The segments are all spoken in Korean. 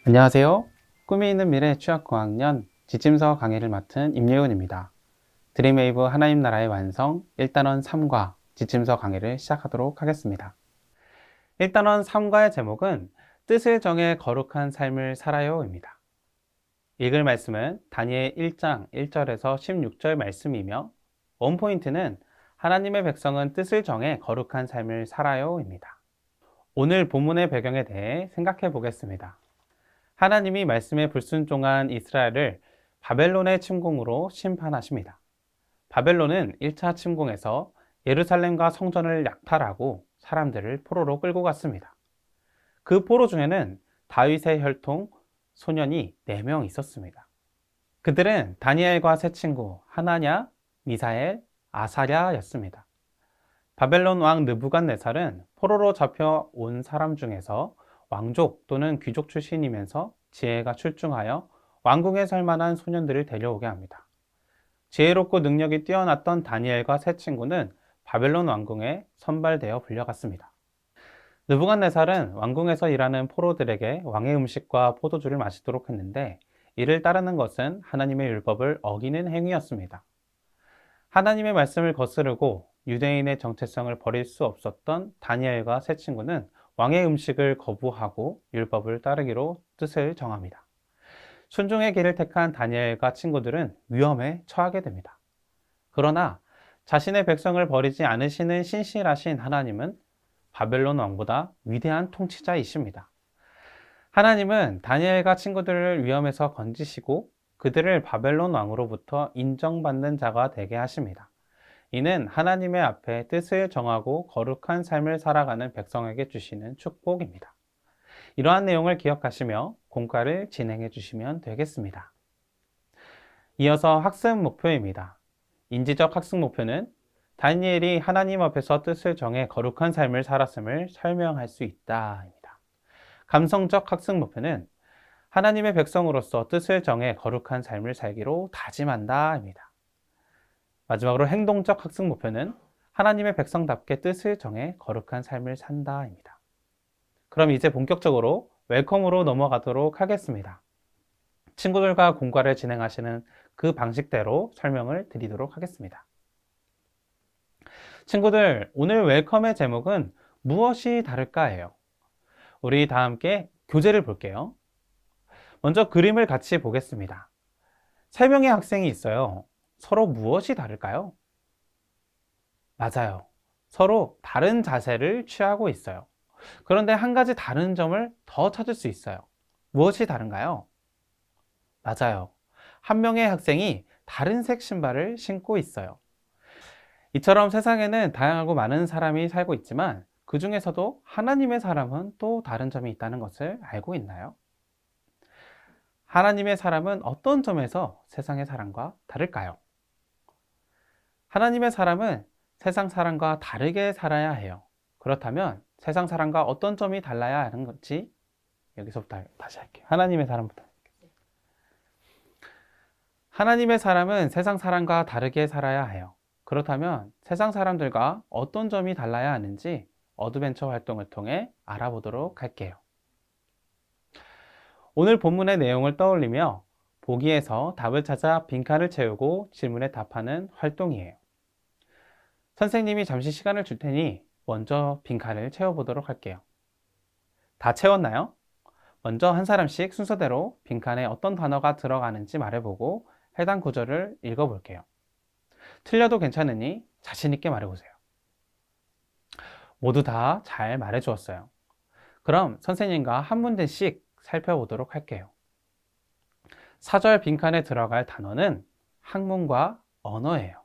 안녕하세요. 꿈이 있는 미래 취학 고학년 지침서 강의를 맡은 임예훈입니다. 드림웨이브 하나님 나라의 완성 1단원 3과 지침서 강의를 시작하도록 하겠습니다. 1단원 3과의 제목은 뜻을 정해 거룩한 삶을 살아요입니다. 읽을 말씀은 다니엘 1장 1절에서 16절 말씀이며 원포인트는 하나님의 백성은 뜻을 정해 거룩한 삶을 살아요입니다. 오늘 본문의 배경에 대해 생각해 보겠습니다. 하나님이 말씀에 불순종한 이스라엘을 바벨론의 침공으로 심판하십니다. 바벨론은 1차 침공에서 예루살렘과 성전을 약탈하고 사람들을 포로로 끌고 갔습니다. 그 포로 중에는 다윗의 혈통 소년이 4명 있었습니다. 그들은 다니엘과 세 친구 하나냐, 미사엘, 아사랴였습니다. 바벨론 왕 느부갓네살은 포로로 잡혀온 사람 중에서 왕족 또는 귀족 출신이면서 지혜가 출중하여 왕궁에 살 만한 소년들을 데려오게 합니다. 지혜롭고 능력이 뛰어났던 다니엘과 세 친구는 바벨론 왕궁에 선발되어 불려갔습니다. 느부갓네살은 왕궁에서 일하는 포로들에게 왕의 음식과 포도주를 마시도록 했는데 이를 따르는 것은 하나님의 율법을 어기는 행위였습니다. 하나님의 말씀을 거스르고 유대인의 정체성을 버릴 수 없었던 다니엘과 세 친구는 왕의 음식을 거부하고 율법을 따르기로 뜻을 정합니다. 순종의 길을 택한 다니엘과 친구들은 위험에 처하게 됩니다. 그러나 자신의 백성을 버리지 않으시는 신실하신 하나님은 바벨론 왕보다 위대한 통치자이십니다. 하나님은 다니엘과 친구들을 위험에서 건지시고 그들을 바벨론 왕으로부터 인정받는 자가 되게 하십니다. 이는 하나님의 앞에 뜻을 정하고 거룩한 삶을 살아가는 백성에게 주시는 축복입니다. 이러한 내용을 기억하시며 공과를 진행해 주시면 되겠습니다. 이어서 학습 목표입니다. 인지적 학습 목표는 다니엘이 하나님 앞에서 뜻을 정해 거룩한 삶을 살았음을 설명할 수 있다입니다. 감성적 학습 목표는 하나님의 백성으로서 뜻을 정해 거룩한 삶을 살기로 다짐한다입니다. 마지막으로 행동적 학습 목표는 하나님의 백성답게 뜻을 정해 거룩한 삶을 산다입니다. 그럼 이제 본격적으로 웰컴으로 넘어가도록 하겠습니다. 친구들과 공과를 진행하시는 그 방식대로 설명을 드리도록 하겠습니다. 친구들, 오늘 웰컴의 제목은 무엇이 다를까예요. 우리 다 함께 교재를 볼게요. 먼저 그림을 같이 보겠습니다. 3명의 학생이 있어요. 서로 무엇이 다를까요? 맞아요. 서로 다른 자세를 취하고 있어요. 그런데 한 가지 다른 점을 더 찾을 수 있어요. 무엇이 다른가요? 맞아요. 한 명의 학생이 다른 색 신발을 신고 있어요. 이처럼 세상에는 다양하고 많은 사람이 살고 있지만 그 중에서도 하나님의 사람은 또 다른 점이 있다는 것을 알고 있나요? 하나님의 사람은 어떤 점에서 세상의 사람과 다를까요? 하나님의 사람은 세상 사람과 다르게 살아야 해요. 그렇다면 세상 사람과 어떤 점이 달라야 하는 건지 여기서부터 다시 할게요. 하나님의 사람부터. 하나님의 사람은 세상 사람과 다르게 살아야 해요. 그렇다면 세상 사람들과 어떤 점이 달라야 하는지 어드벤처 활동을 통해 알아보도록 할게요. 오늘 본문의 내용을 떠올리며 보기에서 답을 찾아 빈칸을 채우고 질문에 답하는 활동이에요. 선생님이 잠시 시간을 줄 테니 먼저 빈칸을 채워보도록 할게요. 다 채웠나요? 먼저 한 사람씩 순서대로 빈칸에 어떤 단어가 들어가는지 말해보고 해당 구절을 읽어볼게요. 틀려도 괜찮으니 자신있게 말해보세요. 모두 다 잘 말해주었어요. 그럼 선생님과 한 문제씩 살펴보도록 할게요. 4절 빈칸에 들어갈 단어는 학문과 언어예요.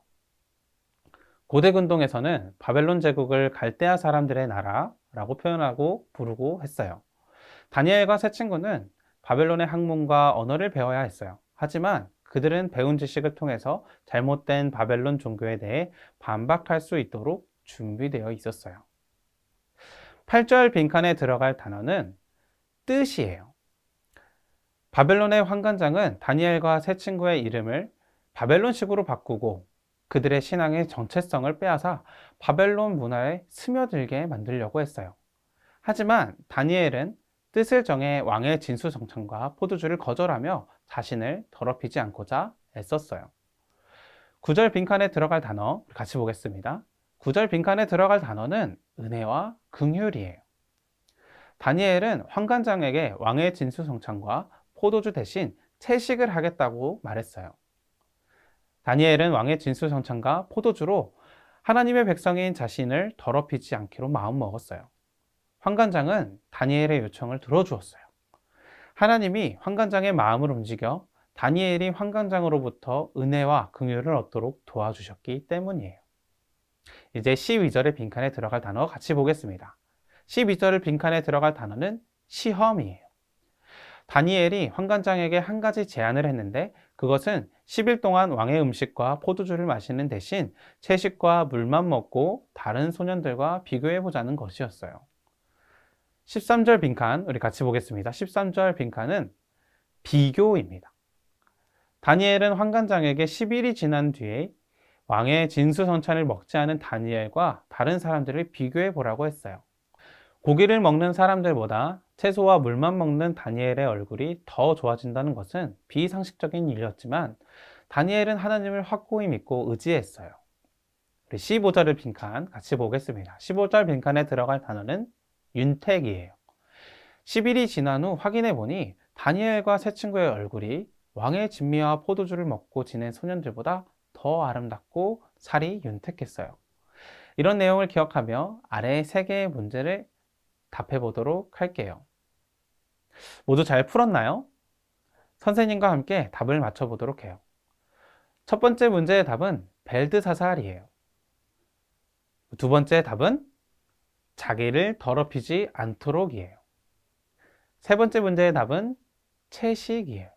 고대 근동에서는 바벨론 제국을 갈대아 사람들의 나라라고 표현하고 부르고 했어요. 다니엘과 세 친구는 바벨론의 학문과 언어를 배워야 했어요. 하지만 그들은 배운 지식을 통해서 잘못된 바벨론 종교에 대해 반박할 수 있도록 준비되어 있었어요. 8절 빈칸에 들어갈 단어는 뜻이에요. 바벨론의 환관장은 다니엘과 세 친구의 이름을 바벨론식으로 바꾸고 그들의 신앙의 정체성을 빼앗아 바벨론 문화에 스며들게 만들려고 했어요. 하지만 다니엘은 뜻을 정해 왕의 진수성찬과 포도주를 거절하며 자신을 더럽히지 않고자 애썼어요. 9절 빈칸에 들어갈 단어 같이 보겠습니다. 9절 빈칸에 들어갈 단어는 은혜와 긍휼이에요. 다니엘은 환관장에게 왕의 진수성찬과 포도주 대신 채식을 하겠다고 말했어요. 다니엘은 왕의 진수성찬과 포도주로 하나님의 백성인 자신을 더럽히지 않기로 마음먹었어요. 환관장은 다니엘의 요청을 들어주었어요. 하나님이 환관장의 마음을 움직여 다니엘이 환관장으로부터 은혜와 긍휼을 얻도록 도와주셨기 때문이에요. 이제 12절의 빈칸에 들어갈 단어 같이 보겠습니다. 12절 빈칸에 들어갈 단어는 시험이에요. 다니엘이 환관장에게 한 가지 제안을 했는데 그것은 10일 동안 왕의 음식과 포도주를 마시는 대신 채식과 물만 먹고 다른 소년들과 비교해보자는 것이었어요. 13절 빈칸 우리 같이 보겠습니다. 13절 빈칸은 비교입니다. 다니엘은 환관장에게 10일이 지난 뒤에 왕의 진수성찬을 먹지 않은 다니엘과 다른 사람들을 비교해 보라고 했어요. 고기를 먹는 사람들보다 채소와 물만 먹는 다니엘의 얼굴이 더 좋아진다는 것은 비상식적인 일이었지만 다니엘은 하나님을 확고히 믿고 의지했어요. 우리 15절을 빈칸 같이 보겠습니다. 15절 빈칸에 들어갈 단어는 윤택이에요. 10일이 지난 후 확인해 보니 다니엘과 세 친구의 얼굴이 왕의 진미와 포도주를 먹고 지낸 소년들보다 더 아름답고 살이 윤택했어요. 이런 내용을 기억하며 아래의 세 개의 문제를 답해 보도록 할게요. 모두 잘 풀었나요? 선생님과 함께 답을 맞춰 보도록 해요. 첫 번째 문제의 답은 벨드사살이에요. 두 번째 답은 자기를 더럽히지 않도록이에요. 세 번째 문제의 답은 채식이에요.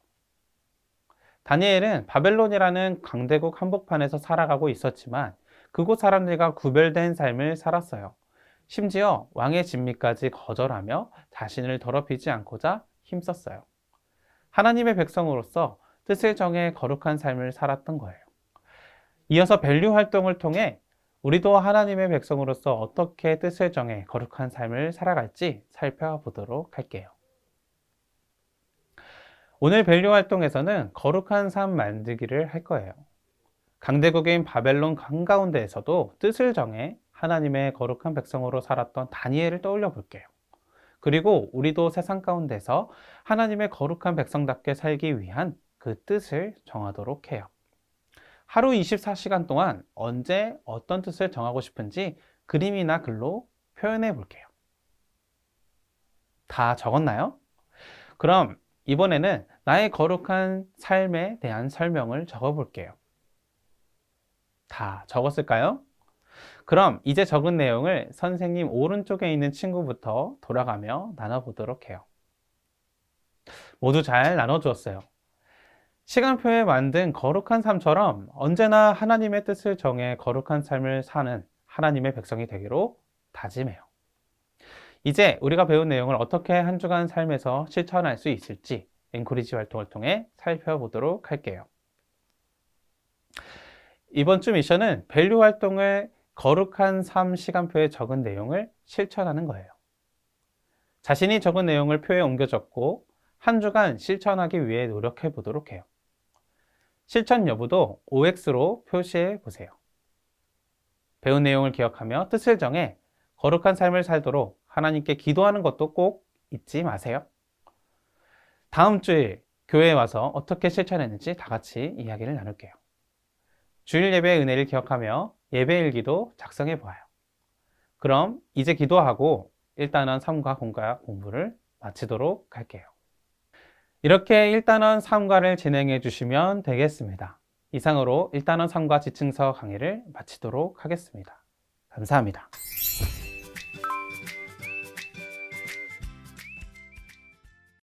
다니엘은 바벨론이라는 강대국 한복판에서 살아가고 있었지만 그곳 사람들과 구별된 삶을 살았어요. 심지어 왕의 진미까지 거절하며 자신을 더럽히지 않고자 힘썼어요. 하나님의 백성으로서 뜻을 정해 거룩한 삶을 살았던 거예요. 이어서 밸류 활동을 통해 우리도 하나님의 백성으로서 어떻게 뜻을 정해 거룩한 삶을 살아갈지 살펴보도록 할게요. 오늘 밸류 활동에서는 거룩한 삶 만들기를 할 거예요. 강대국인 바벨론 한가운데에서도 뜻을 정해 하나님의 거룩한 백성으로 살았던 다니엘을 떠올려 볼게요. 그리고 우리도 세상 가운데서 하나님의 거룩한 백성답게 살기 위한 그 뜻을 정하도록 해요. 하루 24시간 동안 언제 어떤 뜻을 정하고 싶은지 그림이나 글로 표현해 볼게요. 다 적었나요? 그럼 이번에는 나의 거룩한 삶에 대한 설명을 적어 볼게요. 다 적었을까요? 그럼 이제 적은 내용을 선생님 오른쪽에 있는 친구부터 돌아가며 나눠보도록 해요. 모두 잘 나눠주었어요. 시간표에 만든 거룩한 삶처럼 언제나 하나님의 뜻을 정해 거룩한 삶을 사는 하나님의 백성이 되기로 다짐해요. 이제 우리가 배운 내용을 어떻게 한 주간 삶에서 실천할 수 있을지 엔코리지 활동을 통해 살펴보도록 할게요. 이번 주 미션은 밸류 활동을 거룩한 삶 시간표에 적은 내용을 실천하는 거예요. 자신이 적은 내용을 표에 옮겨 적고 한 주간 실천하기 위해 노력해 보도록 해요. 실천 여부도 OX로 표시해 보세요. 배운 내용을 기억하며 뜻을 정해 거룩한 삶을 살도록 하나님께 기도하는 것도 꼭 잊지 마세요. 다음 주에 교회에 와서 어떻게 실천했는지 다 같이 이야기를 나눌게요. 주일 예배의 은혜를 기억하며 예배일기도 작성해 보아요. 그럼 이제 기도하고 일단원 3과 공부를 마치도록 할게요. 이렇게 일단원 3과를 진행해 주시면 되겠습니다. 이상으로 일단원 3과 지층서 강의를 마치도록 하겠습니다. 감사합니다.